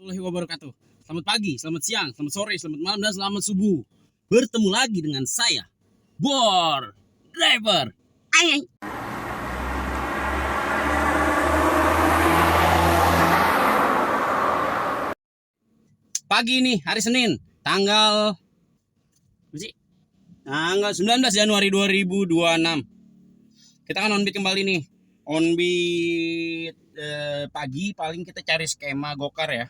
warahmatullahi wabarakatuh. Selamat pagi, selamat siang, selamat sore, selamat malam, dan selamat subuh. Bertemu lagi dengan saya, Bor Driver. Ayy. Pagi ini hari Senin, tanggal 19 Januari 2026. Kita kan on beat kembali nih. On beat pagi paling kita cari skema gokar ya.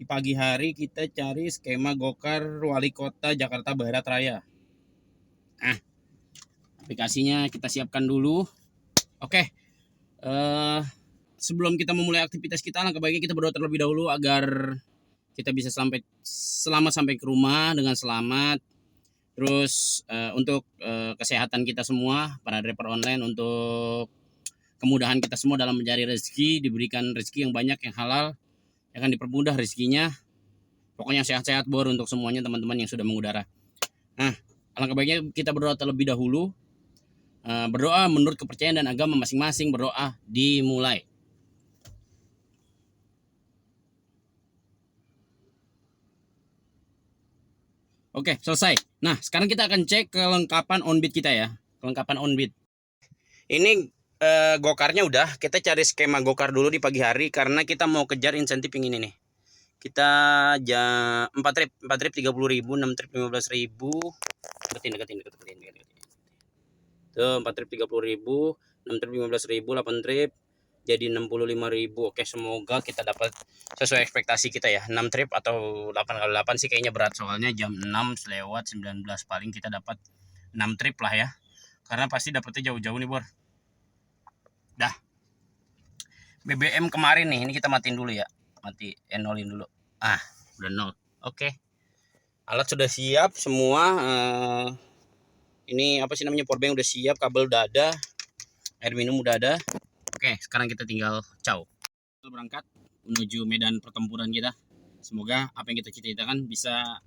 Di pagi hari kita cari skema gokar Wali Kota Jakarta Barat Raya. Aplikasinya kita siapkan dulu. Oke. Sebelum kita memulai aktivitas kita, langkah baiknya kita berdoa terlebih dahulu agar kita bisa selamat sampai ke rumah dengan selamat. Terus untuk kesehatan kita semua, para driver online, untuk kemudahan kita semua dalam mencari rezeki, diberikan rezeki yang banyak, yang halal, yang akan dipermudah rezekinya. Pokoknya sehat-sehat Bor untuk semuanya teman-teman yang sudah mengudara. Nah, alangkah baiknya kita berdoa terlebih dahulu. Berdoa menurut kepercayaan dan agama masing-masing. Berdoa dimulai. Oke, selesai. Nah, sekarang kita akan cek kelengkapan onbit kita ya. Kelengkapan onbit. Ini gokarnya udah. Kita cari skema gokar dulu di pagi hari karena kita mau kejar insentif yang ini nih. Kita 4 trip 30.000, 6 trip 15.000. Deketin. Tuh, 4 trip 30.000, 6 trip 15.000, 8 trip jadi 65.000. Oke, semoga kita dapat sesuai ekspektasi kita ya. 6 trip atau 8 kali 8 sih kayaknya berat, soalnya jam 6:19 paling kita dapat 6 trip lah ya. Karena pasti dapetnya jauh-jauh nih Bor. Dah. BBM kemarin nih, ini kita matiin dulu ya. Nolin dulu. Udah nol. Oke. Alat sudah siap semua. Ini apa sih namanya, powerbank udah siap, kabel udah ada, air minum udah ada. Oke, sekarang kita tinggal kita berangkat menuju medan pertempuran kita. Semoga apa yang kita cita-citakan bisa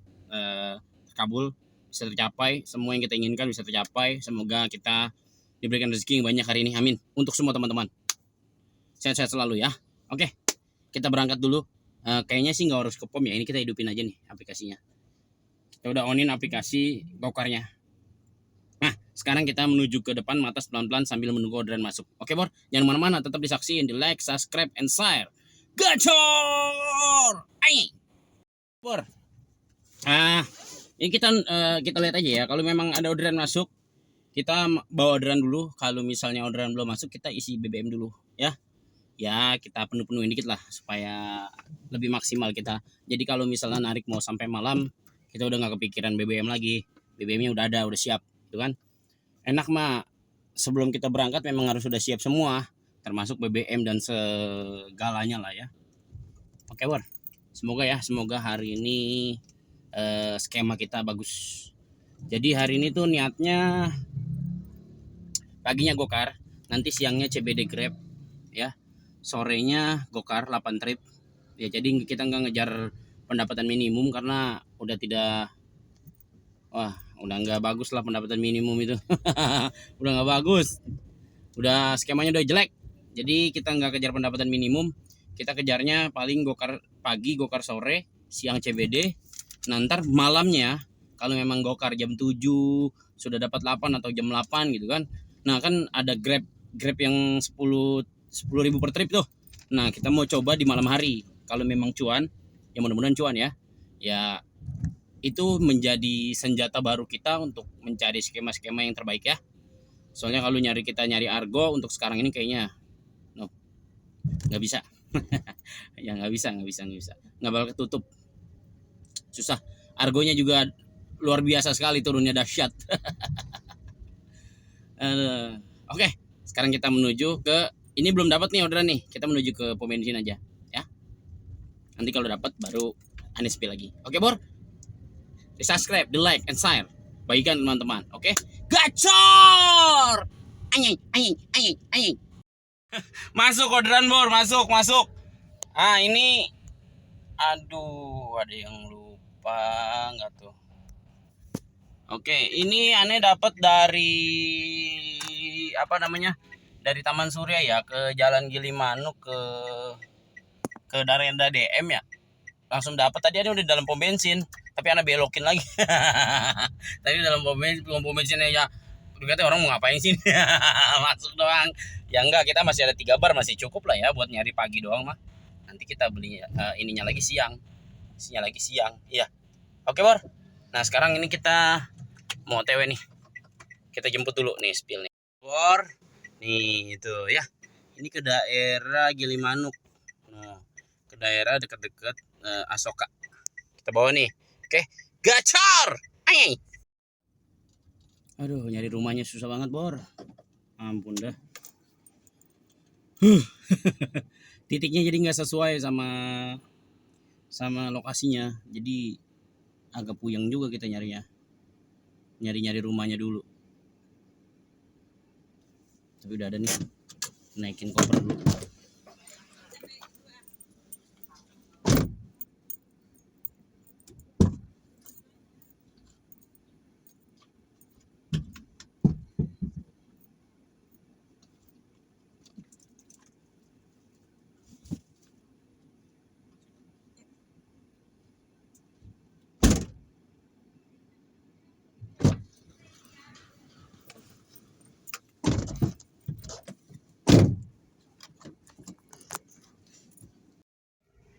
terkabul, bisa tercapai. Semua yang kita inginkan bisa tercapai. Semoga kita diberikan rezeki yang banyak hari ini. Amin. Untuk semua teman-teman. Sehat-sehat selalu ya. Oke, kita berangkat dulu. Kayaknya sih nggak harus ke POM ya. Ini kita hidupin aja nih aplikasinya. Kita udah onin aplikasi gokarnya. Nah, sekarang kita menuju ke depan matas pelan-pelan sambil menunggu orderan masuk. Oke Bor, jangan mana-mana, tetap disaksiin, di like, subscribe, and share. Gacor! Ayo! Bor. Ini kita lihat aja ya. Kalau memang ada orderan masuk, kita bawa orderan dulu. Kalau misalnya orderan belum masuk, kita isi BBM dulu ya. Ya, kita penuh-penuhin dikit lah supaya lebih maksimal kita. Jadi kalau misalnya narik mau sampai malam, kita udah nggak kepikiran BBM lagi. BBM-nya udah ada, udah siap, gitu kan? Enak mah sebelum kita berangkat memang harus sudah siap semua, termasuk BBM dan segalanya lah ya. Oke Bor, semoga hari ini skema kita bagus. Jadi hari ini tuh niatnya paginya gokar, nanti siangnya CBD Grab ya, sorenya gokar 8 trip ya. Jadi kita nggak ngejar pendapatan minimum karena udah nggak bagus lah pendapatan minimum itu. Udah nggak bagus, udah skemanya udah jelek. Jadi kita nggak kejar pendapatan minimum, kita kejarnya paling gokar pagi, gokar sore, siang CBD. Nanti malamnya kalau memang gokar jam 7 sudah dapat 8 atau jam 8 gitu kan. Nah kan ada grab yang 10.000 per trip tuh. Nah kita mau coba di malam hari. Kalau memang cuan, ya mudah-mudahan cuan ya. Ya itu menjadi senjata baru kita untuk mencari skema-skema yang terbaik ya. Soalnya kalau kita nyari argo untuk sekarang ini kayaknya nggak bisa. Ya nggak bisa, nggak bakal ketutup, susah. Argonya juga luar biasa sekali, turunnya dahsyat. Oke, sekarang kita menuju ke, ini belum dapat nih orderan nih, kita menuju ke pom bensin aja ya. Nanti kalau dapat baru Anispi lagi. Oke Bor, di subscribe, di like, and share, bagikan teman-teman. Oke, gacor! Anjing. Masuk orderan Bor, masuk. Ini aduh, ada yang lupa nggak tuh? Oke, ini aneh dapat dari apa namanya, dari Taman Surya ya, ke Jalan Gilimanuk ke daerah DM ya. langsung dapat. Tadi ada udah di dalam pom bensin, tapi anak belokin lagi. Tadi dalam pom bensinnya ya. Berarti orang mau ngapain sih? Masuk doang. Ya enggak, kita masih ada 3 bar, masih cukup lah ya buat nyari pagi doang mah. Nanti kita beli ininya lagi siang. Isinya lagi siang. Iya. Oke, Bor. Nah, sekarang ini kita mau OTW nih. Kita jemput dulu nih spill nih. Bor. Nih itu ya. Ini ke daerah Gilimanuk. Nah, ke daerah dekat-dekat Asoka. Kita bawa nih. Oke, gacor. Ay. Aduh, nyari rumahnya susah banget, Bor. Ampun dah. Titiknya jadi nggak sesuai sama lokasinya. Jadi agak puyeng juga kita nyarinya. Nyari-nyari rumahnya dulu. Tapi udah ada nih. Naikin koper dulu.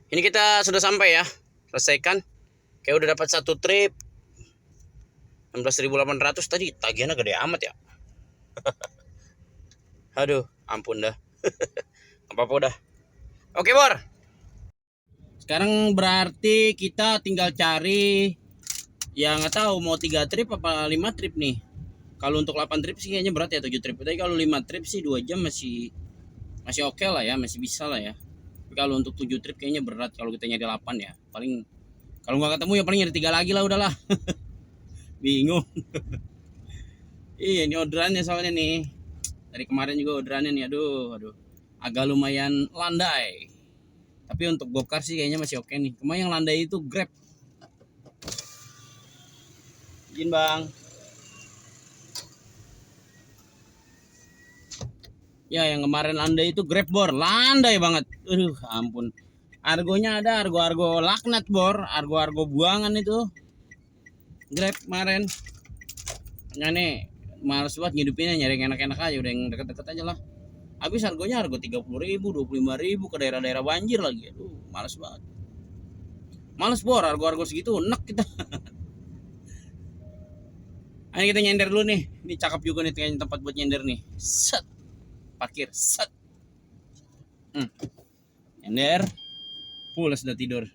Ini kita sudah sampai ya. Selesaikan. Kayak udah dapat 1 trip. 16.800 tadi. Tagihannya gede amat ya. Aduh, ampun dah. Apa-apa udah. Oke, Bor. Sekarang berarti kita tinggal cari ya nggak tahu mau 3 trip apa 5 trip nih. Kalau untuk 8 trip sih kayaknya berat ya, 7 trip. Tapi kalau 5 trip sih 2 jam masih oke lah ya, masih bisa lah ya. Tapi kalau untuk 7 trip kayaknya berat kalau kita nyari 8 ya. Paling kalau nggak ketemu ya paling nyari 3 lagi lah udahlah. Bingung. Iya, ini orderannya soalnya nih. Dari kemarin juga orderannya nih, aduh. Agak lumayan landai. Tapi untuk gokar sih kayaknya masih oke nih. Kemarin yang landai itu Grab. Izin, Bang. Ya, yang kemarin landai itu Grab, Bor. Landai banget. Aduh, ampun. Argonya ada, argo laknat, Bor. Argo buangan itu. Grab kemarin. Nah nih, males banget ngidupinnya, nyari yang enak-enak aja, udah yang deket-deket aja lah. Habis harganya harga 30.000, 25.000 ke daerah-daerah banjir lagi. Aduh, males banget. Males, Bor, harga segitu enak kita. Ayo kita nyender dulu nih. Ini cakep juga nih kayaknya tempat buat nyender nih. Set. Parkir, set. Nyender. Pulas udah tidur.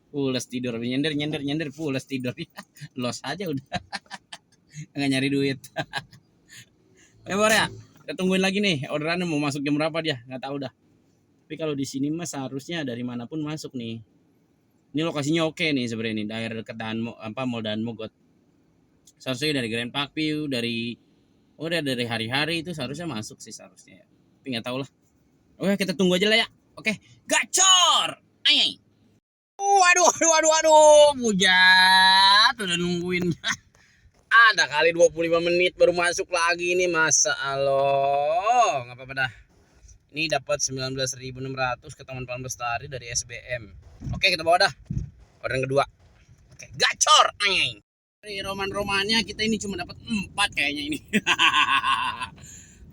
Pulas tidur. Nyender pulas tidur. Los aja udah. Nggak nyari duit. Bor ya. Kita tungguin lagi nih. Orderannya mau masuk jam berapa dia? Nggak tahu dah. Tapi kalau di sini mah seharusnya dari manapun masuk nih. Ini lokasinya oke nih sebenarnya nih, daerah dekat Mall Dan Mogot. Seharusnya dari Grand Park View, dari hari-hari itu seharusnya masuk sih seharusnya. Tapi nggak tahu lah. Oke, kita tunggu aja lah ya. Oke, gacor. Ay. Waduh. Bujat udah nungguin. Ada kali 25 menit baru masuk lagi nih, masa Allah. Nggak apa-apa dah. Ini dapat 19.600 ke Taman Palan Bestari dari SBM. Oke, kita bawa dah. Orderan kedua. Oke, gacor. Dari roman-romannya kita ini cuma dapat 4 kayaknya ini.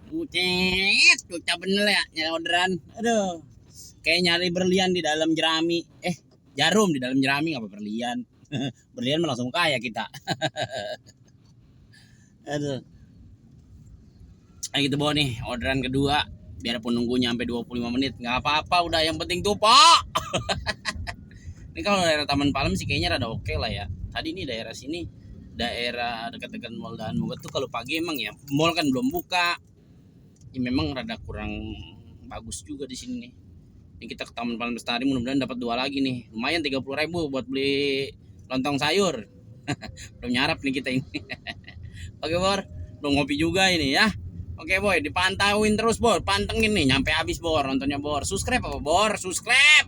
Bucet, lucu bener ya nyari orderan. Aduh. Kayak nyari berlian di dalam jerami. Jarum di dalam jerami apa berlian. Berlian mah langsung kaya kita. Aduh. Ayo kita bawa nih orderan kedua. Biarpun nunggunya sampai 25 menit nggak apa-apa, udah yang penting tuh Pak. Ini kalau daerah Taman Palem sih kayaknya rada oke lah ya. Tadi ini daerah sini, daerah dekat-dekat Mall Dan Mogot tuh kalau pagi emang ya mall kan belum buka. Ya memang rada kurang bagus juga di sini nih. Ini kita ke Taman Palan Bestari, mudah-mudahan dapat 2 lagi nih. Lumayan 30.000 buat beli lontong sayur. Belum nyarap nih kita ini. Oke, Bor. Belum ngopi juga ini ya. Oke, Boy, dipantauin terus, Bor. Pantengin nih nyampe habis, Bor. Nontonnya, Bor. Subscribe apa, Bor? Subscribe.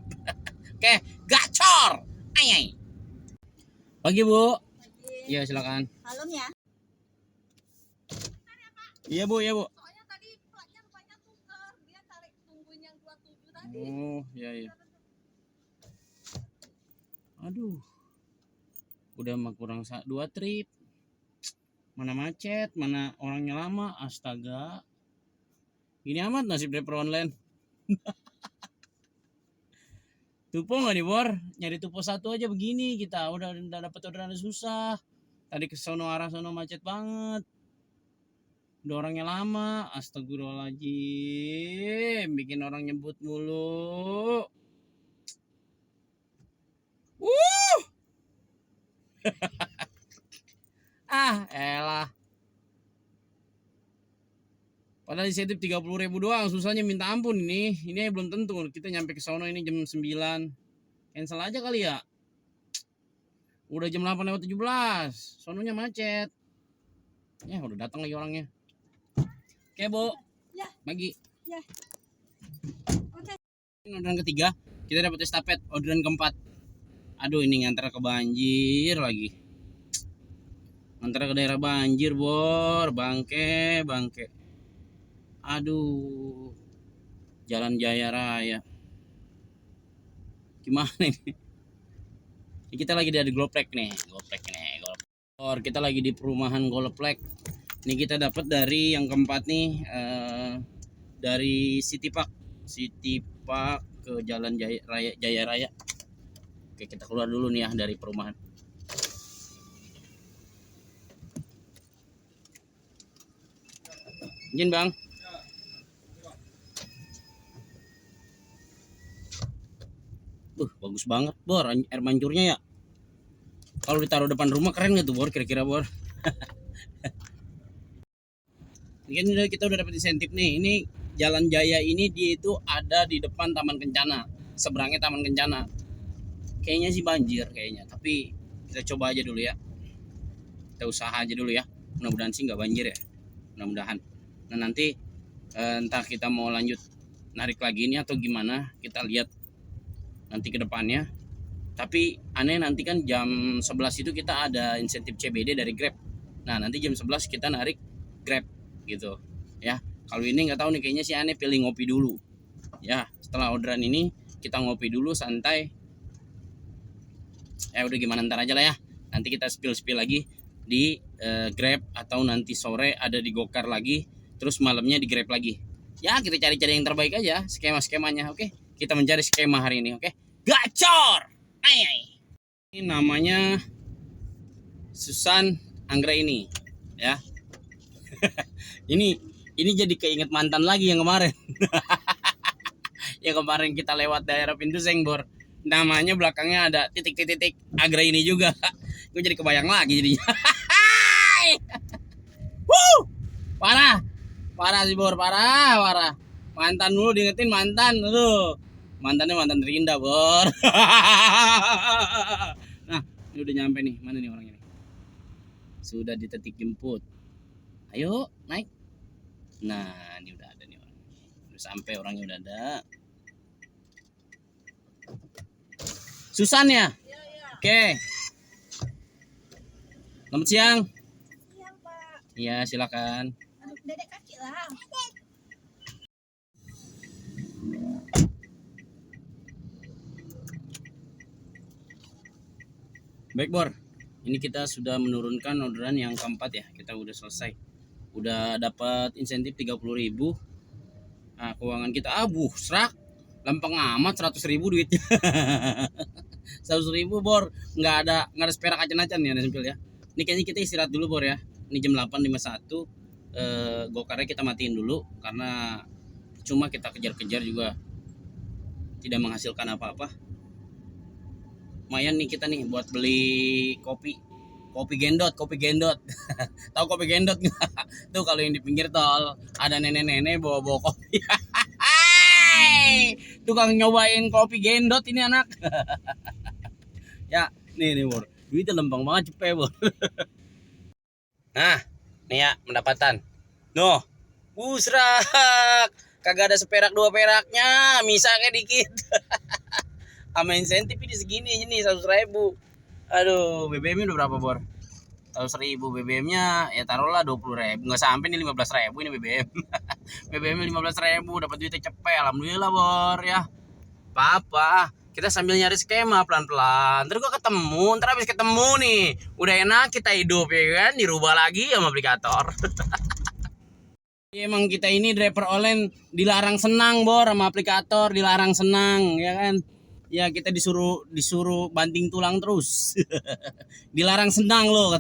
Oke, gacor. Ay. Pagi, Bu. Iya, silakan. Halo ya. Iya, Bu. Soalnya tadi platnya rupanya tuker, dia tarik tungguin yang 27 tadi. Oh, Iya, iya. Aduh, udah mah kurang 2 trip. Mana macet, mana orangnya lama, astaga. Ini amat nasib driver online. Tupo nggak nih Bor? Nyari tupo satu aja begini kita udah dapat orderan susah. Tadi ke sono arah sono macet banget. Udah orangnya lama, astagfirullahaladzim, bikin orang nyebut mulu. Elah. Padahal insentif 30.000 doang, susahnya minta ampun ini. Ini belum tentu kita nyampe ke sono ini jam 9. Cancel aja kali ya. Udah jam 8:17. Sononya macet. Ya udah datang lagi orangnya. Oke, Bu. Ya. Bagi. Ya. Oke. Ini orderan ketiga, kita dapat estafet orderan keempat. Aduh, ini ngantar ke banjir lagi. Ngantar ke daerah banjir, Bor. Bangke. Aduh, Jalan Jaya Raya. Gimana ini? Kita lagi di Goplek nih. Kita lagi di perumahan Goplek. Ini kita dapat dari yang keempat nih, dari City Park ke Jalan Jaya Raya. Oke, kita keluar dulu nih ya dari perumahan. Izin Bang. Bagus banget Bor, air mancurnya ya. Kalau ditaruh depan rumah keren gak tuh Bor, kira-kira Bor? Ini kan kita udah dapat insentif nih. Ini Jalan Jaya ini dia itu ada di depan Taman Kencana, seberangnya Taman Kencana. Kayaknya sih banjir kayaknya, tapi kita coba aja dulu ya. Kita usaha aja dulu ya. Mudah-mudahan sih nggak banjir ya. Mudah-mudahan. Nah nanti entah kita mau lanjut narik lagi ini atau gimana, kita lihat nanti ke depannya. Tapi aneh nanti kan jam 11 itu kita ada insentif CBD dari Grab. Nah nanti jam 11 kita narik Grab gitu ya. Kalau ini nggak tahu nih, kayaknya si aneh pilih ngopi dulu ya. Setelah orderan ini kita ngopi dulu santai. Udah gimana ntar aja lah ya. Nanti kita spill lagi di Grab, atau nanti sore ada di Gokar lagi, terus malamnya di Grab lagi. Ya kita cari-cari yang terbaik aja skemanya. Oke, kita mencari skema hari ini. Oke, gacor. Ini namanya Susan Anggraini ya. ini jadi keinget mantan lagi yang kemarin. Yang kemarin kita lewat daerah Pintu Sengbor, namanya belakangnya ada titik Anggraini juga. Gue jadi kebayang lagi jadinya. Parah sih Bor, parah. Mantan dulu diingetin mantan, aduh. Mantannya mantan terindah Bor. Nah, ini udah nyampe nih. Mana nih orangnya nih? Sudah di titik jemput. Ayo naik. Nah, ini udah ada nih orangnya. Udah sampai, orangnya udah ada. Susan ya? Iya. Oke. Selamat siang. Siang, Pak. Iya, silakan. Dedek kaki lah. Baik Bor, ini kita sudah menurunkan orderan yang keempat ya. Kita udah selesai. Udah dapat insentif 30.000. Nah, keuangan kita serak. Lempeng amat 100.000 duitnya. 100.000 Bor, nggak ada seperak acan-acan ya Sempil ya. Ini kayaknya kita istirahat dulu Bor ya. Ini jam 8.51. Gokarnya kita matiin dulu karena cuma kita kejar-kejar juga tidak menghasilkan apa-apa. Lumayan nih kita nih buat beli kopi gendot. Tahu kopi gendot nggak? Tuh kalau yang di pinggir tol ada nenek-nenek bawa kopi. Tukang nyobain kopi gendot ini anak. Ya nih Bor, duitnya lempeng banget cepet Bor. Nah nih ya pendapatan. Noh, busrak, kagak ada seperak 2 peraknya, misa kayak dikit. Sama insentif ini segini aja nih 100.000. Aduh, BBM udah berapa Bor? 100.000 BBM-nya ya taruhlah 20.000, nggak sampai nih 15.000 ini BBM. BBM 15.000, dapat duitnya cepet, alhamdulillah Bor ya. Apa-apa. Kita sambil nyari skema pelan-pelan. Ntar gua ketemu, ntar habis ketemu nih. Udah enak kita hidup ya kan, dirubah lagi sama aplikator. Emang kita ini driver online dilarang senang bor sama aplikator, dilarang senang ya kan. Ya kita disuruh banting tulang terus. Dilarang senang loh.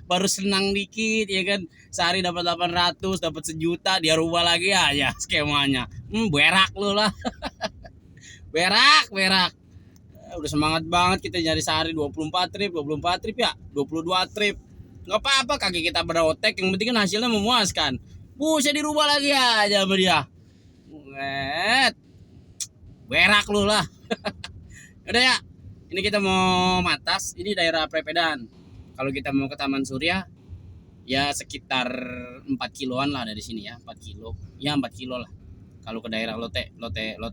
Baru senang dikit ya kan. Sehari dapat 800, dapat 1 juta, dia rubah lagi aja skemanya. Berak lu lah. Berak. Udah semangat banget kita nyari sehari 24 trip ya, 22 trip. Nggak apa-apa kaki kita berotek, yang penting kan hasilnya memuaskan. Saya dirubah lagi aja sama dia. Berak lu lah. Udah ya, ini kita mau Matas, ini daerah Prepedan. Kalau kita mau ke Taman Surya, ya sekitar 4 kiloan lah dari sini ya, 4 kilo. Ya 4 kilo lah. Kalau ke daerah Lote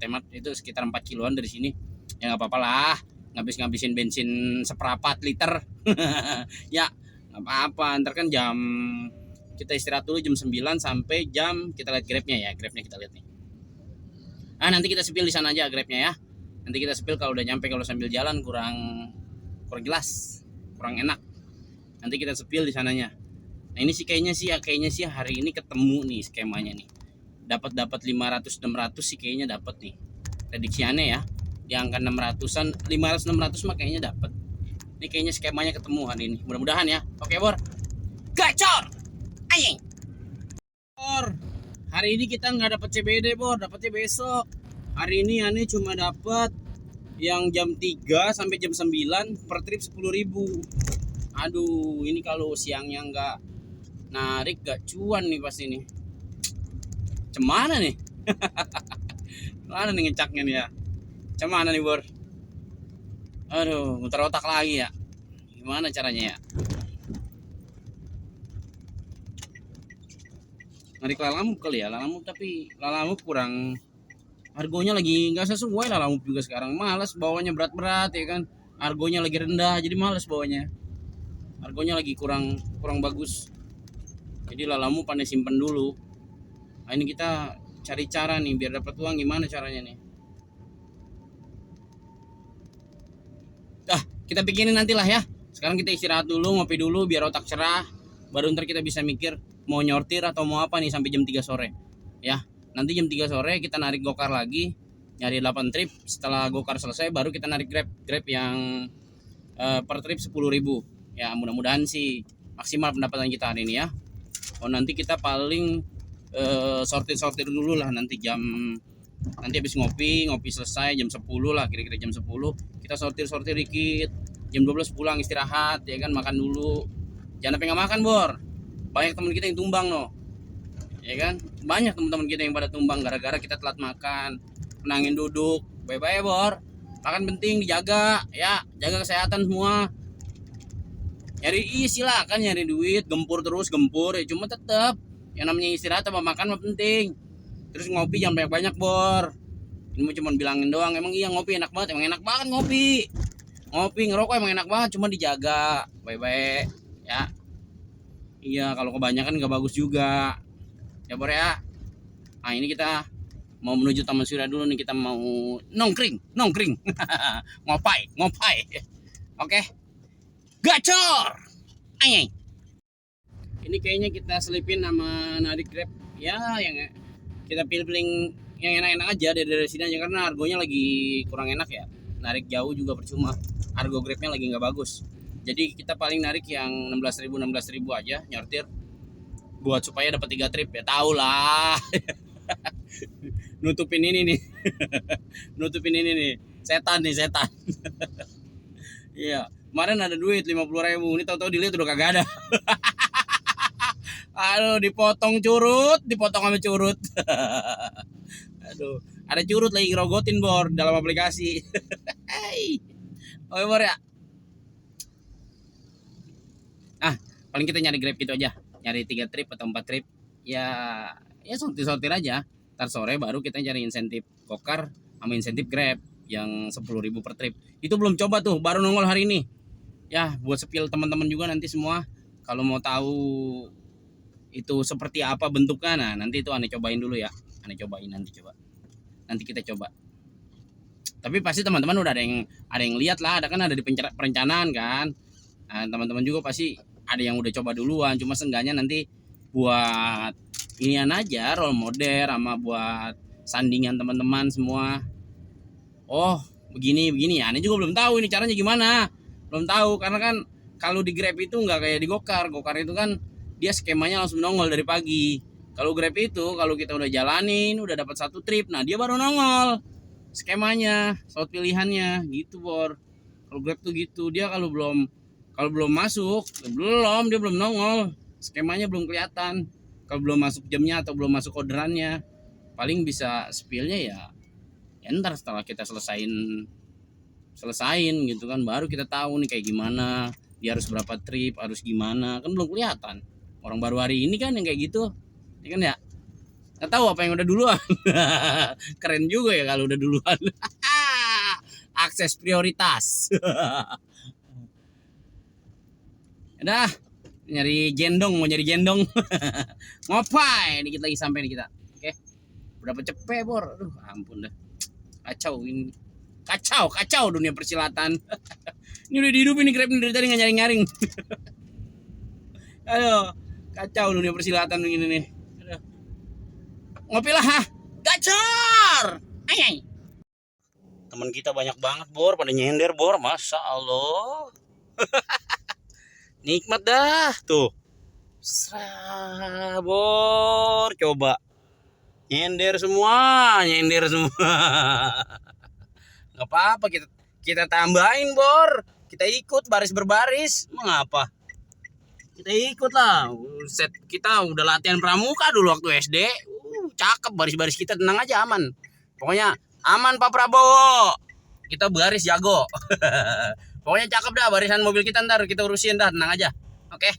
Mart itu sekitar 4 kiloan dari sini. Ya nggak apa-apa lah, ngabisin bensin 1/4 liter. Ya nggak apa-apa, ntar kan jam kita istirahat dulu jam 9 sampai jam kita lihat grabnya kita lihat nih. Nanti kita sepil di sana aja grabnya ya. Nanti kita sepil kalau udah nyampe, kalau sambil jalan kurang jelas, kurang enak. Nanti kita sepil di sananya. Nah ini sih kayaknya sih hari ini ketemu nih skemanya nih. Dapat 500-600 sih kayaknya dapat nih. Prediksiannya ya. Di angka 600-an, 500-600 mah kayaknya dapat. Ini kayaknya skemanya ketemu hari ini. Mudah-mudahan ya. Oke, Bor. Gacor. Ayeng. Bor. Hari ini kita nggak dapat CBD, Bor. Dapatnya besok. Hari ini aneh cuma dapat yang jam 3 sampai jam 9 per trip 10.000. Aduh, ini kalau siangnya nggak narik gak cuan nih pasti nih. Cemana nih? Mana nih ngecaknya nih ya? Cemana nih Bor? Aduh, muter otak lagi ya. Gimana caranya ya? Narik lalamuk kali ya, lalamuk, tapi lalamuk kurang, hargonya lagi nggak sesuai. Lalamuk juga sekarang malas bawanya, berat-berat ya kan. Hargonya lagi rendah, jadi malas bawanya. Hargonya lagi kurang bagus. Jadi lalamuk pandai simpen dulu. Nah, ini kita cari cara nih biar dapat uang, gimana caranya nih? Kita pikirin nantilah ya. Sekarang kita istirahat dulu, ngopi dulu biar otak cerah. Baru ntar kita bisa mikir mau nyortir atau mau apa nih sampai jam 3 sore. Ya, nanti jam 3 sore kita narik gokar lagi, nyari 8 trip. Setelah gokar selesai baru kita narik grab yang per trip 10.000. Ya, mudah-mudahan sih maksimal pendapatan kita hari ini ya. Nanti kita paling sortir dulu lah nanti habis ngopi selesai jam 10 lah, kira-kira jam 10 kita sortir dikit. Jam 12 pulang istirahat ya kan, makan dulu. Jangan sampai nggak makan, Bor. Banyak teman kita yang tumbang no. Ya kan? Banyak teman-teman kita yang pada tumbang gara-gara kita telat makan. Menangin duduk. Bye-bye, Bor. Makan penting, dijaga ya, jaga kesehatan semua. Silakan nyari duit, gempur ya, cuma tetap yang namanya istirahat sama makan mah penting. Terus ngopi jangan banyak-banyak, Bor. Ini mau cuma bilangin doang. Emang iya ngopi enak banget, emang enak banget ngopi. Ngerokok emang enak banget, cuma dijaga baik-baik ya. Iya, kalau kebanyakan nggak bagus juga. Ya, Bor ya. Nah, ini kita mau menuju Taman Surya dulu nih, kita mau nongkring. ngopai. Oke. Gacor. Ayy. Ini kayaknya kita selipin sama narik grab ya, yang kita pilih yang enak-enak aja dari sini aja, karena harganya lagi kurang enak ya. Narik jauh juga percuma, harga grabnya lagi nggak bagus. Jadi kita paling narik yang 16.000 aja, nyortir buat supaya dapat 3 trip ya. Tahu lah. nutupin ini nih setan. Iya, kemarin ada duit 50.000, ini tahu-tahu dilihat udah kagak ada. Aduh, dipotong sama curut. Aduh, ada curut lagi ngerogotin, Bor, dalam aplikasi. Oke, Bor ya. Paling kita nyari grab gitu aja. Nyari 3 trip atau 4 trip. Ya sortir aja. Ntar sore baru kita cari insentif gokar sama insentif grab yang 10.000 per trip. Itu belum coba tuh, baru nongol hari ini. Ya, buat sepil teman-teman juga nanti semua. Kalau mau tahu itu seperti apa bentuknya, nah nanti itu aneh cobain dulu ya. Nanti kita coba. Tapi pasti teman-teman udah ada yang lihat lah, ada di perencanaan kan. Nah, teman-teman juga pasti ada yang udah coba duluan, cuma seenggaknya nanti buat inian aja, role model sama buat sandingan teman-teman semua. Oh, begini ya. Ini juga belum tahu ini caranya gimana. Belum tahu karena kan kalau di Grab itu nggak kayak di Gokar. Gokar itu kan dia skemanya langsung nongol dari pagi. Kalau Grab itu kalau kita udah jalanin, udah dapat satu trip, nah dia baru nongol skemanya, slot pilihannya gitu, Bor. Kalau Grab tuh gitu, dia kalau belum masuk, dia belum nongol. Skemanya belum kelihatan. Kalau belum masuk jamnya atau belum masuk orderannya, paling bisa spillnya ya ntar setelah kita selesain gitu kan, baru kita tahu nih kayak gimana, dia harus berapa trip, harus gimana, kan belum kelihatan. Orang baru hari ini kan yang kayak gitu, ya kan ya, nggak tahu apa yang udah duluan. Keren juga ya kalau udah duluan. Akses prioritas. Udah nyari jendong, mau nyari jendong. Ngopai ini kita lagi sampai nih kita. Oke, berapa cepet, Bor, aduh ampun dah, kacau ini, kacau dunia persilatan. Ini udah dihidup ini Grab dari tadi nggak nyaring. Aduh, kacau dunia persilatan begini nih. Aduh. Ngopi lah, gacor. Ay. Teman kita banyak banget, Bor, pada nyender, Bor, masa Allah. Nikmat dah tuh. Bor, coba nyender semua. Nggak apa-apa, kita tambahin, Bor. Kita ikut baris berbaris. Mengapa? Kita ikut lah. Set kita udah latihan pramuka dulu waktu SD. Cakep baris-baris kita, tenang aja, aman. Pokoknya aman Pak Prabowo. Kita baris jago. Pokoknya cakep dah barisan mobil kita, ntar kita urusin dah, tenang aja. Oke.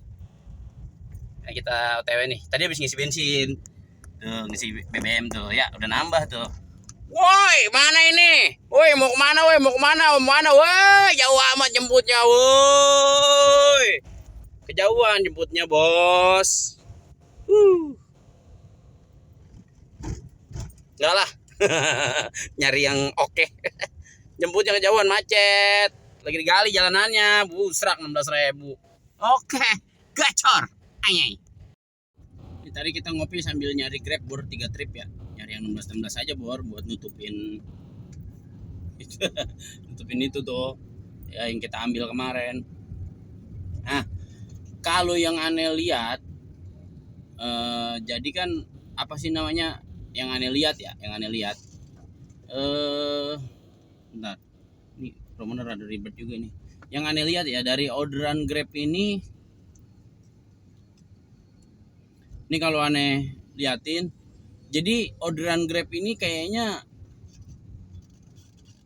Nah, kita OTW nih. Tadi habis ngisi bensin. Tuh, ngisi BBM tuh. Ya, udah nambah tuh. Woi, mana ini? Woi, mau kemana? Woi, jauh amat jemputnya, woi. Kejauhan jemputnya, Bos. Enggak lah. Nyari yang oke. Jemputnya kejauhan, macet. Lagi digali jalanannya, busrak 16.000. Oke, gacor. Anyay. Tadi kita ngopi sambil nyari Grab, Bor, 3 trip ya. Nyari yang 16 aja, Bor, buat nutupin itu tuh ya yang kita ambil kemarin. Nah, kalau yang aneh lihat, jadi kan apa sih namanya yang aneh lihat ya, bentar, ini promoner ada ribet juga nih. Yang aneh lihat ya dari orderan Grab ini kalau aneh liatin, jadi orderan Grab ini kayaknya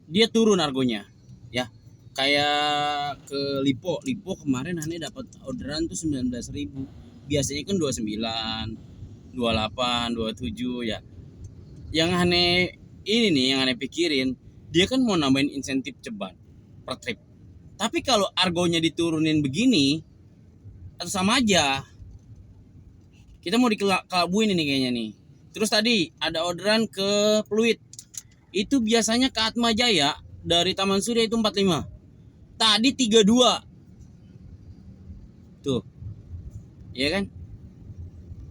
dia turun harganya ya. Kayak ke Lipo kemarin aneh dapat orderan tuh 19.000. Biasanya kan 29, 28, 27 ya. Yang aneh ini nih, yang aneh pikirin, dia kan mau nambahin insentif ceban per trip. Tapi kalau argonya diturunin begini, atau sama aja. Kita mau dikelabuin ini kayaknya nih. Terus tadi ada orderan ke Pluit. Itu biasanya ke Atma Jaya dari Taman Surya itu 45. Tadi 32. Tuh. Iya kan?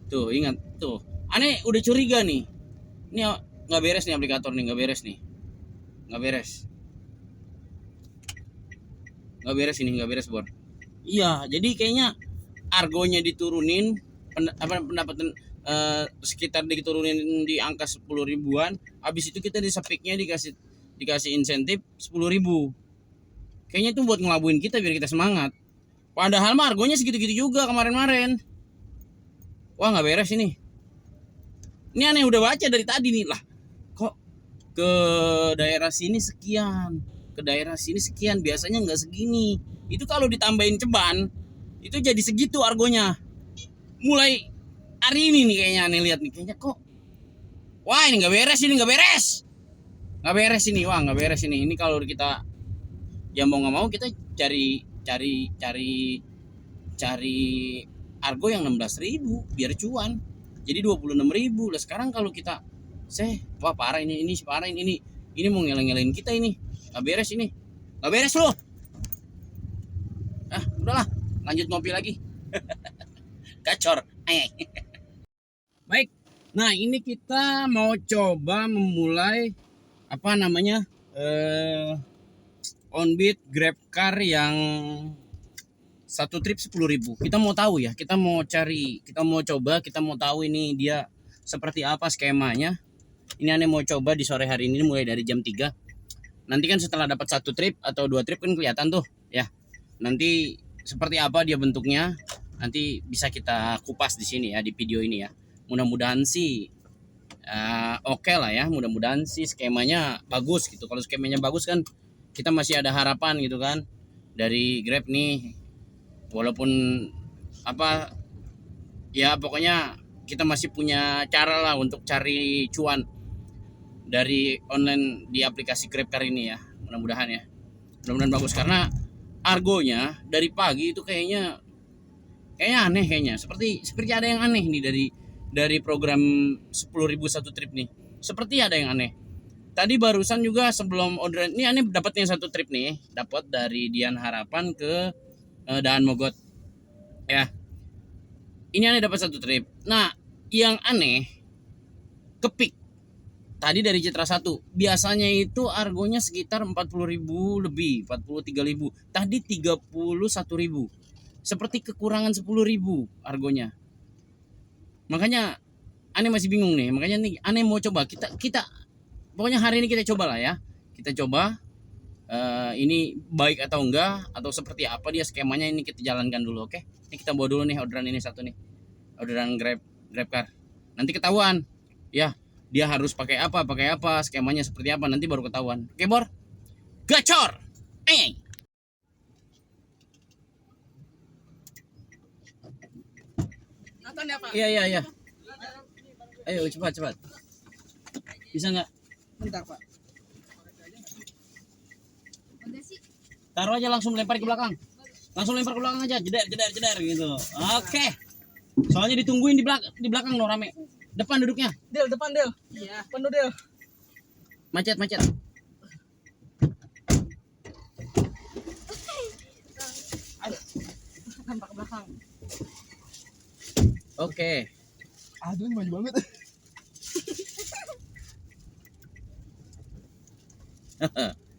Tuh, ingat tuh. Aneh udah curiga nih. Ini nggak beres nih aplikator nih, nggak beres nih. Nggak beres, Bor. Iya, jadi kayaknya argonya diturunin, pendapatan sekitar diturunin di angka 10 ribuan. Habis itu kita di sepiknya dikasih insentif 10 ribu. Kayaknya itu buat ngelabuin kita biar kita semangat. Padahal mah argonya segitu-gitu juga kemarin-kemarin. Wah, nggak beres ini. Ini aneh udah baca dari tadi nih lah. Kok ke daerah sini sekian, biasanya nggak segini. Itu kalau ditambahin ceban, itu jadi segitu argonya. Mulai hari ini nih kayaknya aneh lihat nih, kayaknya kok wah ini nggak beres ini. Ini kalau kita ya mau nggak mau kita cari argo yang 16.000 biar cuan, jadi 26.000 lah. Sekarang kalau kita wah parah ini Ini mau ngeleng-ngelengin kita ini. Gak beres ini. Gak beres loh. Ah, udahlah. Lanjut ngopi lagi. Gacor. Baik. Nah, ini kita mau coba memulai apa namanya? Onbit Grab Car yang satu trip 10.000. Kita mau tahu ya, kita mau cari, kita mau coba, kita mau tahu ini dia seperti apa skemanya. Ini aneh mau coba di sore hari ini mulai dari jam 3. Nanti kan setelah dapat satu trip atau 2 trip kan kelihatan tuh ya. Nanti seperti apa dia bentuknya, nanti bisa kita kupas di sini ya, di video ini ya. Mudah-mudahan sih oke lah ya, mudah-mudahan sih skemanya bagus gitu. Kalau skemanya bagus kan kita masih ada harapan gitu kan dari Grab nih. Walaupun apa ya, pokoknya kita masih punya cara lah untuk cari cuan dari online di aplikasi Grab Car ini ya. Mudah-mudahan ya, mudah-mudahan bagus, karena argonya dari pagi itu kayaknya aneh, kayaknya seperti ada yang aneh nih dari program 10.000 satu trip nih, seperti ada yang aneh. Tadi barusan juga sebelum orderan ini aneh dapatnya satu trip nih, dapat dari Dian Harapan ke Daan Mogot ya. Ini aneh dapat satu trip. Nah, yang aneh kepik tadi dari Citra 1. Biasanya itu argonya sekitar 40.000 lebih, 43.000. Tadi 31.000. Seperti kekurangan 10.000 argonya. Makanya aneh masih bingung nih. Makanya nih aneh mau coba kita pokoknya hari ini kita coba lah ya. Kita coba ini baik atau enggak, atau seperti apa dia skemanya, ini kita jalankan dulu, oke? Ini kita bawa dulu nih orderan ini satu nih, orderan Grab Car. Nanti ketahuan ya dia harus pakai apa, skemanya seperti apa, nanti baru ketahuan. Oke Bor, gacor. Nonton ya Pak? Iya. Ayo cepat. Bisa nggak? Bentar Pak. Udah sih. Taruh aja, langsung lempar ke belakang. Langsung lempar ke belakang aja, jeder gitu. Oke. Soalnya ditungguin di belakang loh, rame. Depan duduknya. Depan Del. Iya. Penuh Del. Macet. Lempar ke belakang. Oke. Aduh, ini maju banget.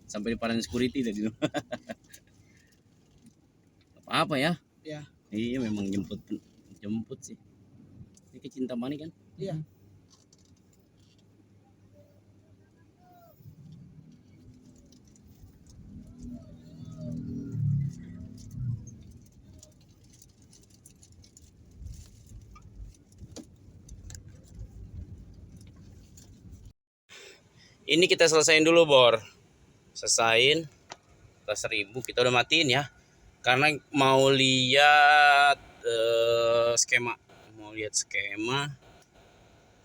Sampai diparahin security tadi. Apa ya? Ya. Iya, memang jemput sih. Ini kecinta mani kan? Iya. Ini kita selesain dulu Bor. Selesain. Kita 1.000 kita udah matiin ya. Karena mau lihat skema.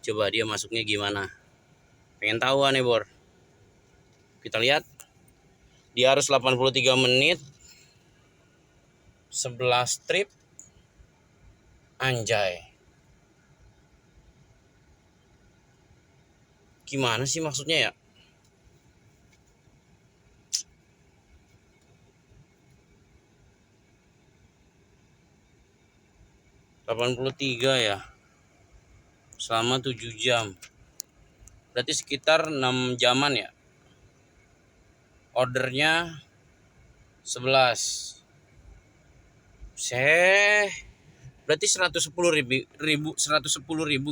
Coba dia masuknya gimana. Pengen tahu nih Bor. Kita lihat. Dia harus 83 menit. 11 trip. Anjay. Gimana sih maksudnya ya? ...83 ya. Selama 7 jam. Berarti sekitar 6 jaman ya. Ordernya 11. Berarti 110.000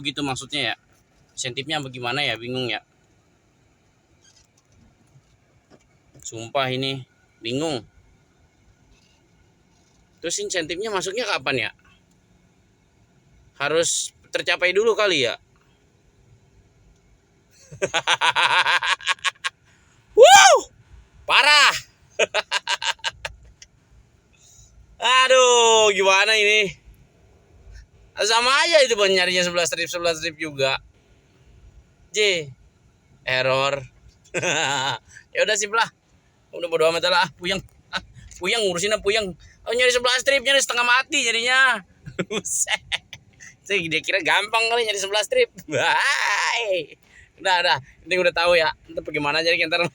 gitu maksudnya ya. Insentifnya bagaimana ya, bingung ya. Sumpah ini bingung. Terus insentifnya masuknya kapan ya? Harus tercapai dulu kali ya. Wow, parah. Aduh, gimana ini? Sama aja itu nyarinya 11 trip juga. Error. Ya udah sip lah. Udah bodo amat lah, puyeng ngurusin puyeng. Oh, nyari 11 trip, nyari setengah mati jadinya. Buset. Dia kira gampang kali nyari 11 trip. Bye. Udah. Ini udah tahu ya. Entar bagaimana jadi ntar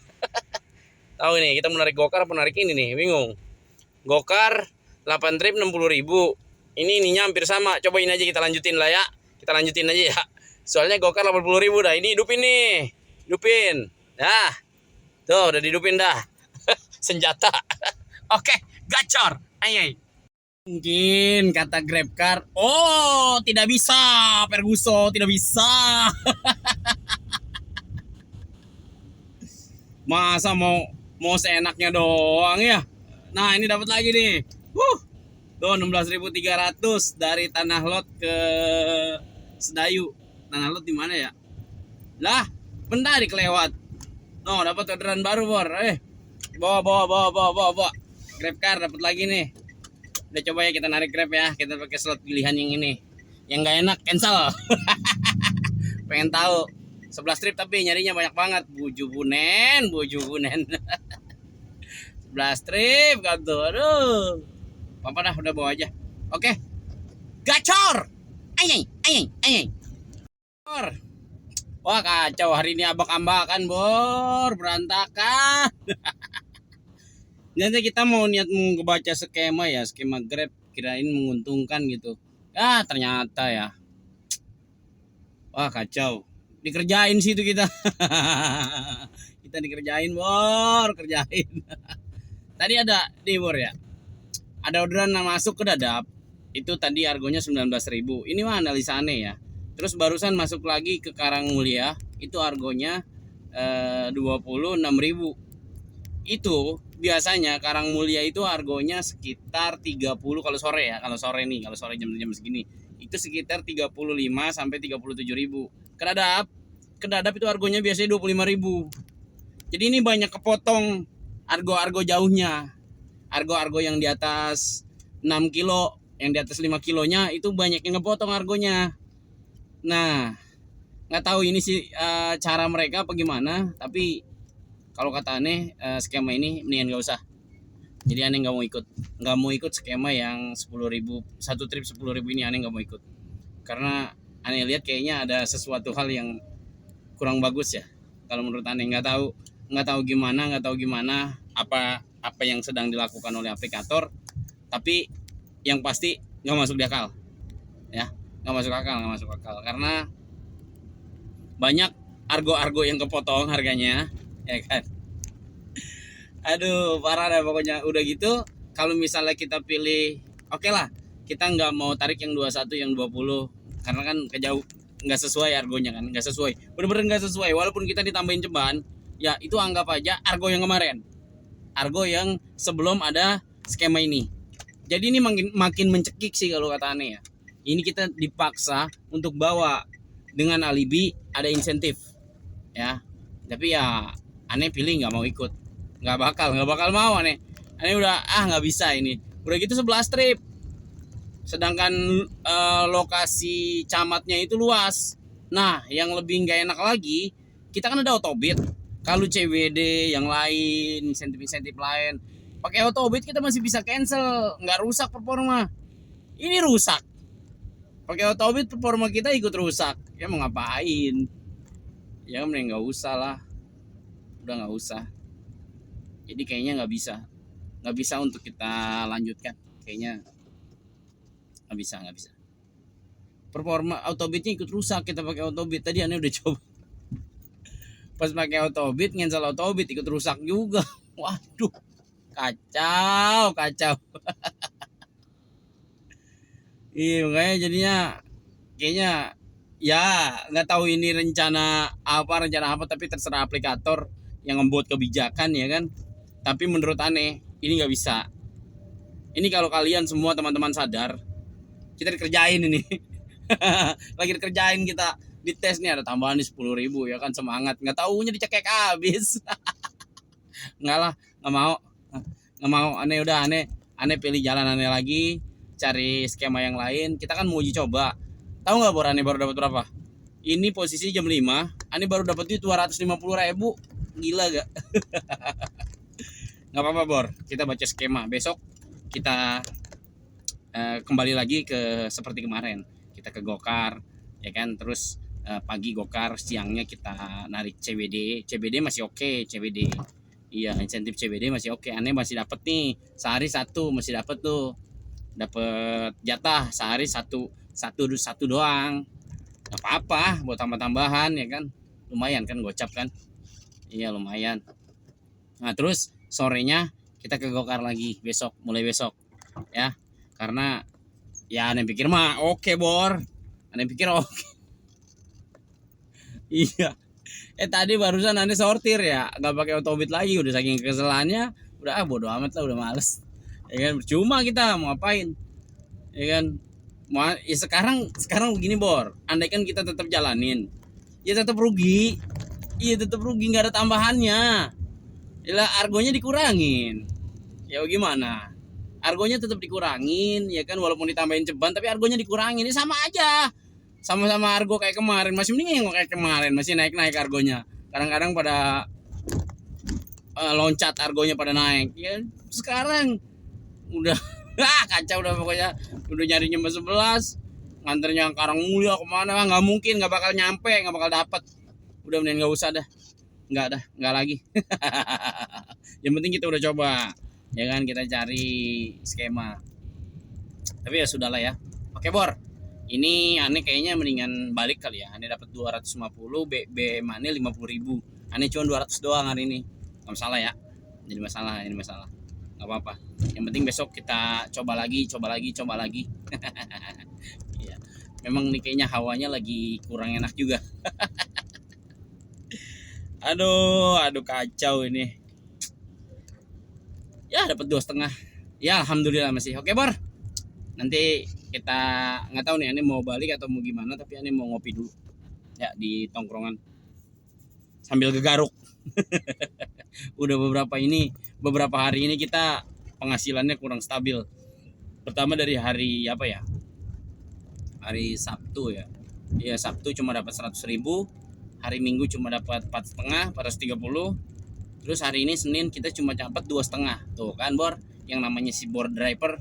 tahu nih kita mau narik gokar apa narik ini nih, bingung. Gokar 8 trip 60.000. Ini ininya hampir sama. Cobain aja kita lanjutin lah ya. Kita lanjutin aja ya. Soalnya gokar 80.000 dah. Ini hidupin nih. Hidupin. Dah. Tuh udah dihidupin dah. Senjata. Oke, gacor. Ayai. Mungkin kata GrabCar, oh tidak bisa, Ferguson tidak bisa. Masa mau seenaknya doang ya. Nah ini dapat lagi nih. Tuh 16.300 dari Tanah Lot ke Sedayu. Tanah Lot di mana ya? Lah, bentar kelewat. No, dapat orderan baru, Bor. Bawa. GrabCar dapat lagi nih. Udah coba ya kita narik Grab ya. Kita pakai slot pilihan yang ini. Yang nggak enak cancel. Pengen tahu 11 trip tapi nyarinya banyak banget. Buju bunen. 11 trip kan tuh. Aduh. Apa dah udah bawa aja. Oke. Gacor. Ayai. Wah kacau hari ini ambak-ambakan, Bor. Berantakan. Nanti kita mau ngebaca skema ya, skema Grab kirain menguntungkan gitu. Ya ternyata ya. Wah kacau. Dikerjain sih itu kita. Kita dikerjain, Bor, kerjain. Tadi ada nih, Bor ya. Ada orderan yang masuk ke Dadap. Itu tadi harganya 19.000. Ini mah analisane ya. Terus barusan masuk lagi ke Karangmulia, itu harganya 26.000. Itu biasanya Karangmulia itu harganya sekitar 30 kalau sore ya. Kalau sore jam-jam segini itu sekitar 35 sampai 37.000. Kedadap itu harganya biasanya 25.000. Jadi ini banyak kepotong argo jauhnya. Argo yang di atas 6 kilo, yang di atas 5 kilonya itu banyak yang ngepotong argonya. Nah, nggak tahu ini sih cara mereka apa gimana, tapi kalau kata aneh skema ini mendingan nggak usah. Jadi aneh nggak mau ikut skema yang 10.000 satu trip 10.000 ini. Aneh nggak mau ikut karena aneh lihat kayaknya ada sesuatu hal yang kurang bagus ya. Kalau menurut aneh nggak tahu gimana apa yang sedang dilakukan oleh aplikator, tapi yang pasti nggak masuk di akal ya, nggak masuk akal karena banyak argo yang kepotong harganya ya kan. Aduh parah dah pokoknya. Udah gitu kalau misalnya kita pilih oke lah, kita nggak mau tarik yang 21 yang 20 karena kan kejauh, nggak sesuai argonya kan, nggak sesuai, bener-bener nggak sesuai. Walaupun kita ditambahin ceban ya, itu anggap aja argo yang kemarin, argo yang sebelum ada skema ini. Jadi ini makin mencekik sih kalau kata aneh ya. Ini kita dipaksa untuk bawa dengan alibi ada insentif ya. Tapi ya aneh pilih nggak mau ikut, nggak bakal mau aneh udah nggak bisa ini. Udah gitu 11 trip, sedangkan lokasi camatnya itu luas. Nah yang lebih nggak enak lagi, kita kan ada Autobit. Kalau CWD yang lain, insentif lain, pakai Autobit kita masih bisa cancel, nggak rusak performa. Ini rusak, pakai Autobit performa kita ikut rusak. Ya mau ngapain? Ya mending nggak usah lah, udah nggak usah. Jadi kayaknya nggak bisa untuk kita lanjutkan. Kayaknya nggak bisa. Performa Autobitnya ikut rusak, kita pakai Autobit. Tadi aneh udah coba. Pas pakai Autobit, cancel Autobit ikut rusak juga. Waduh, kacau. Iya makanya jadinya kayaknya ya nggak tahu ini rencana apa tapi terserah aplikator yang membuat kebijakan ya kan. Tapi menurut aneh ini nggak bisa. Ini kalau kalian semua teman-teman sadar, kita dikerjain ini. Lagi dikerjain kita, dites nih ada tambahan nih 10.000 ya kan, semangat. Nggak taunya dicekek habis. Nggak lah, nggak mau. Aneh pilih jalan aneh lagi, cari skema yang lain. Kita kan mau uji coba. Tahu nggak Bor, aneh baru dapat berapa? Ini posisi jam 5, aneh baru dapat duit 250.000. Gila gak? Nggak apa-apa Bor, kita baca skema. Besok kita kembali lagi ke seperti kemarin. Kita ke Gokar ya kan, terus pagi gokar, siangnya kita narik CBD. CBD masih oke, CBD. Iya, insentif CBD masih oke. Aneh masih dapat nih, sehari satu masih dapat tuh. Dapat jatah sehari satu doang. Gak apa-apa, buat tambah-tambahan ya kan. Lumayan kan gocap kan. Iya, lumayan. Nah, terus sorenya kita ke gokar lagi besok, mulai besok. Ya. Karena ya aneh pikir mah oke, Bor. Aneh pikir oke. Iya. Tadi barusan aneh sortir ya, nggak pakai otobit lagi, udah saking keselannya, udah bodo amat lah, udah males. Ya kan, cuma kita mau ngapain? Ya kan, ya sekarang begini, Bor. Andai kan kita tetap jalanin, ya tetap rugi. Iya, tetap rugi, nggak ada tambahannya. Ya argonya dikurangin. Ya gimana? Argonya tetap dikurangin, ya kan, walaupun ditambahin ceban, tapi argonya dikurangin, ini sama aja. Sama-sama argo kayak kemarin, masih mending yang kayak kemarin, masih naik-naik argonya. Kadang-kadang pada loncat argonya pada naik. Ya sekarang udah kacau udah pokoknya, udah nyari jam 11, nganternya Karangmulia kemana, nggak mungkin, nggak bakal nyampe, nggak bakal dapet. Udah mending nggak usah dah, nggak lagi. Yang penting kita udah coba, ya kan, kita cari skema. Tapi ya sudahlah ya. Oke, Bor. Ini aneh kayaknya mendingan balik kali ya. Aneh dapat 250, BBM aneh 50.000. Aneh cuma 200 doang hari ini. Enggak masalah ya. Jadi masalah, ini masalah. Enggak apa-apa. Yang penting besok kita coba lagi. Iya. Memang nih kayaknya hawanya lagi kurang enak juga. Aduh kacau ini. Ya dapat 2,5. Ya alhamdulillah masih. Oke, Bor. Nanti kita nggak tahu nih, ini mau balik atau mau gimana, tapi ini mau ngopi dulu ya di tongkrongan sambil gegaruk. Udah beberapa hari ini kita penghasilannya kurang stabil. Pertama dari hari apa ya, hari Sabtu ya. Iya, Sabtu cuma dapat 100.000, hari Minggu cuma dapat 4,5, 430. Terus hari ini Senin kita cuma dapat 2,5. Tuh kan, Bor, yang namanya si board driver.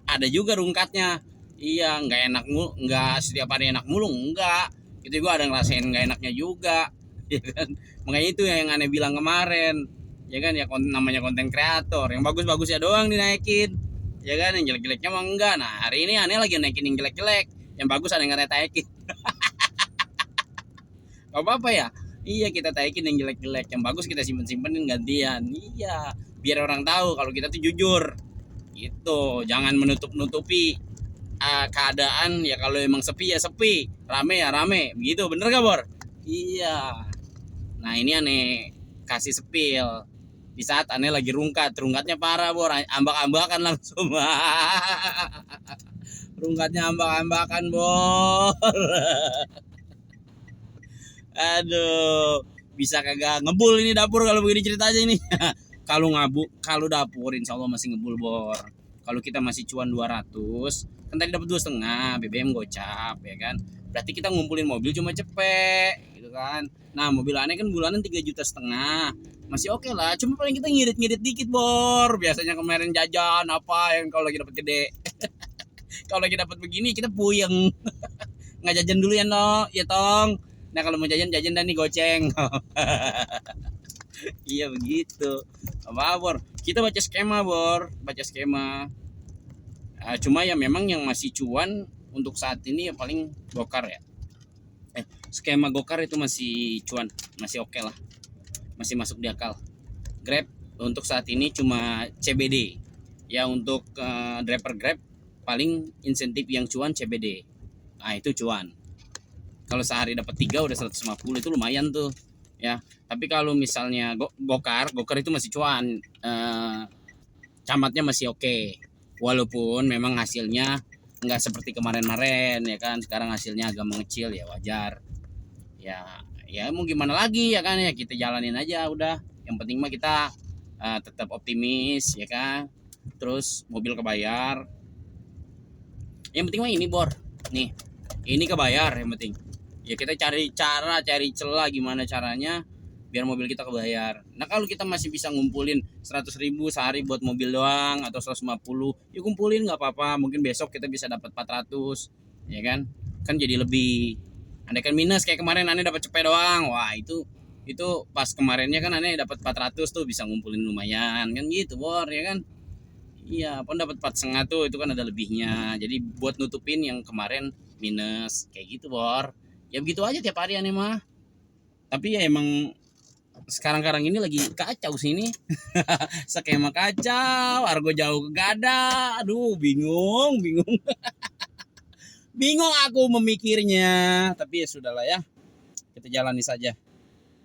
Ada juga rungkatnya. Iya, nggak setiap hari enak mulu, enggak. Itu juga ada ngerasain nggak enaknya juga. Ya kan? Makanya itu yang aneh bilang kemarin. Ya kan, ya namanya konten kreator, yang bagus-bagus ya doang dinaikin. Ya kan, yang jelek-jeleknya mah enggak. Nah, hari ini aneh lagi naikin yang jelek-jelek. Yang bagus ada yang naikin. Gak apa-apa ya. Iya, kita taikin yang jelek-jelek, yang bagus kita simpen-simpenin gantian. Iya, biar orang tahu kalau kita tuh jujur. Gitu, jangan menutup-nutupi keadaan. Ya kalau emang sepi ya sepi, rame ya rame. Begitu, bener gak, Bor? Iya. Nah, ini aneh kasih sepil di saat aneh lagi rungkatnya parah, Bor. Ambak-ambakan langsung. Rungkatnya ambak-ambakan, Bor. Aduh, bisa kagak ngebul ini dapur kalau begini ceritanya ini. Kalau dapur insya Allah masih ngebul, Bor. Kalau kita masih cuan 200, kan tadi dapat 2,5 BBM gocap ya kan. Berarti kita ngumpulin mobil cuma cepet gitu kan. Nah, mobil aneh kan bulanan 3,5 juta. Masih oke lah, cuma paling kita ngirit-ngirit dikit, Bor. Biasanya kemarin jajan apa yang kalau lagi dapat gede. Kalau lagi dapat begini kita puyeng. Nggak jajan dulu ya, no, ya tong. Nah, kalau mau jajan dan nih goceng. Iya begitu. Apa, Bor? Kita baca skema, Bor. Baca skema. Cuma ya memang yang masih cuan untuk saat ini ya paling gokar ya. Skema gokar itu masih cuan, masih oke lah. Masih masuk di akal. Grab untuk saat ini cuma CBD. Ya untuk driver Grab paling insentif yang cuan CBD. Nah, itu cuan. Kalau sehari dapat 3 udah 150, itu lumayan tuh ya. Tapi kalau misalnya gokar itu masih cuan, camatnya masih oke. Walaupun memang hasilnya nggak seperti kemarin-kemarin ya kan. Sekarang hasilnya agak mengecil, ya wajar. Ya mau gimana lagi ya kan, ya kita jalanin aja udah. Yang penting mah kita tetap optimis ya kan. Terus mobil kebayar. Yang penting mah ini, Bor. Nih, ini kebayar yang penting. Ya kita cari celah gimana caranya biar mobil kita kebayar. Nah, kalau kita masih bisa ngumpulin 100.000 sehari buat mobil doang atau 150, ya kumpulin nggak apa-apa. Mungkin besok kita bisa dapat 400, ya kan? Kan jadi lebih. Andaikan minus kayak kemarin aneh dapat cepet doang, wah itu pas kemarinnya kan aneh dapat 400 tuh bisa ngumpulin lumayan kan gitu Bor ya kan. Iya, pun dapat 4,5 tuh itu kan ada lebihnya. Jadi buat nutupin yang kemarin minus kayak gitu Bor. Ya begitu aja tiap hari aneh mah. Tapi ya emang sekarang ini lagi kacau sini. Skema kacau, argo jauh ke gada. Aduh, bingung. Bingung aku memikirnya. Tapi ya sudahlah ya. Kita jalani saja.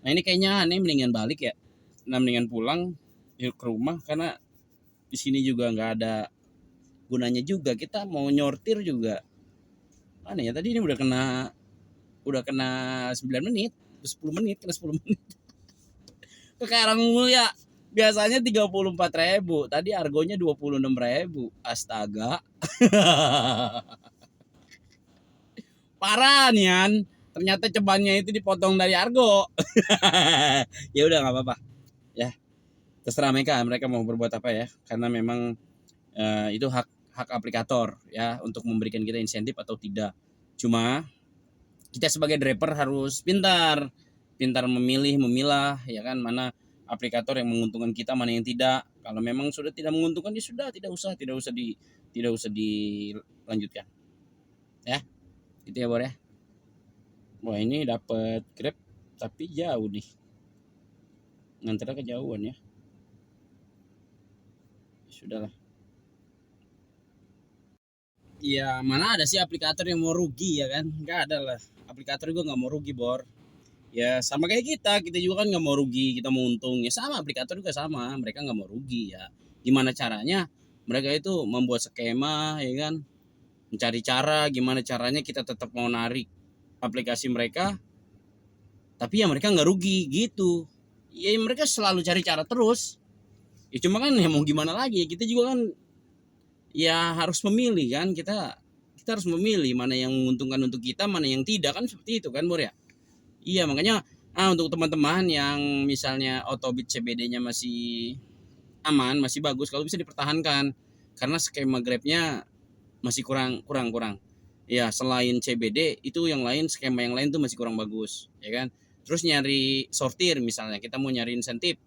Nah, ini kayaknya aneh mendingan balik ya. Nah, mendingan pulang yuk ke rumah karena di sini juga nggak ada gunanya juga. Kita mau nyortir juga. Aneh ya, tadi ini udah kena 9 menit, 10 menit, kena 10 menit. Ke Karangmulya biasanya 34.000, tadi argonya 26.000. Astaga. Parah nian. Ternyata cebannya itu dipotong dari argo. Ya udah nggak apa-apa. Ya, terserah mereka mau berbuat apa ya. Karena memang itu hak aplikator ya untuk memberikan kita insentif atau tidak. Cuma kita sebagai driver harus pintar memilah ya kan, mana aplikator yang menguntungkan kita, mana yang tidak. Kalau memang sudah tidak menguntungkan ya sudah, tidak usah dilanjutkan. Ya. Itu ya Bor ya. Wah, ini dapat Grab tapi jauh nih. Nganternya kejauhan ya. Sudahlah. Ya mana ada sih aplikator yang mau rugi ya kan? Nggak ada lah. Aplikator juga nggak mau rugi Bor. Ya sama kayak kita juga kan nggak mau rugi, kita mau untung. Ya sama, aplikator juga sama, mereka nggak mau rugi ya. Gimana caranya? Mereka itu membuat skema ya kan, mencari cara gimana caranya kita tetap mau narik aplikasi mereka, tapi ya mereka nggak rugi gitu. Ya mereka selalu cari cara terus. Ya cuma kan ya mau gimana lagi? Kita juga kan ya harus memilih kan, kita harus memilih mana yang menguntungkan untuk kita, mana yang tidak kan, seperti itu kan Bor ya. Iya makanya untuk teman-teman yang misalnya Autobit CBD-nya masih aman, masih bagus, kalau bisa dipertahankan karena skema Grab-nya masih kurang. Ya selain CBD itu yang lain, skema yang lain tuh masih kurang bagus, ya kan. Terus nyari sortir misalnya, kita mau nyari insentif,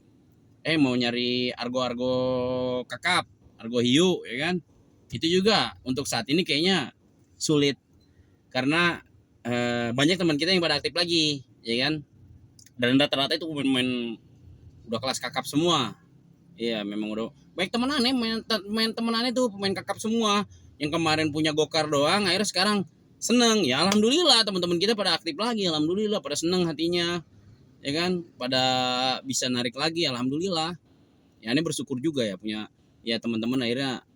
mau nyari argo kakap, argo hiu, ya kan. Itu juga untuk saat ini kayaknya sulit karena banyak teman kita yang pada aktif lagi, ya kan. Dan rata-rata itu pemain udah kelas kakap semua. Iya memang udah baik temenannya, main temenannya tuh pemain kakap semua. Yang kemarin punya gokar doang akhirnya sekarang seneng. Ya alhamdulillah teman-teman kita pada aktif lagi, alhamdulillah pada seneng hatinya, ya kan, pada bisa narik lagi, alhamdulillah. Ya ini bersyukur juga ya punya ya teman-teman akhirnya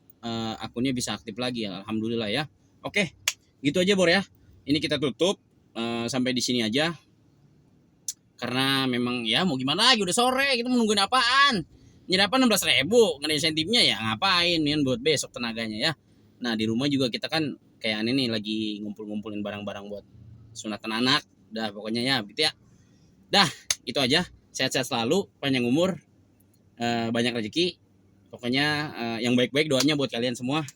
akunnya bisa aktif lagi, alhamdulillah ya. Oke, gitu aja Bor ya. Ini kita tutup sampai di sini aja. Karena memang ya mau gimana lagi, udah sore, kita menungguin apaan? Nyirapan 16.000, nggak ada insentifnya ya ngapain kan buat besok tenaganya ya. Nah di rumah juga kita kan kayak aneh nih lagi ngumpulin barang-barang buat sunatan anak. Dah pokoknya ya gitu ya. Dah itu aja. Sehat-sehat selalu, panjang umur, banyak rezeki. Pokoknya yang baik-baik doanya buat kalian semua.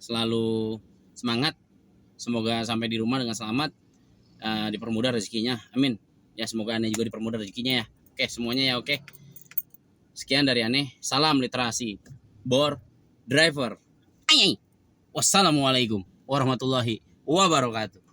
Selalu semangat. Semoga sampai di rumah dengan selamat, dipermudah rezekinya. Amin. Ya semoga aneh juga dipermudah rezekinya ya. Oke semuanya ya oke. Sekian dari aneh. Salam literasi. Bor Driver. Wassalamualaikum warahmatullahi wabarakatuh.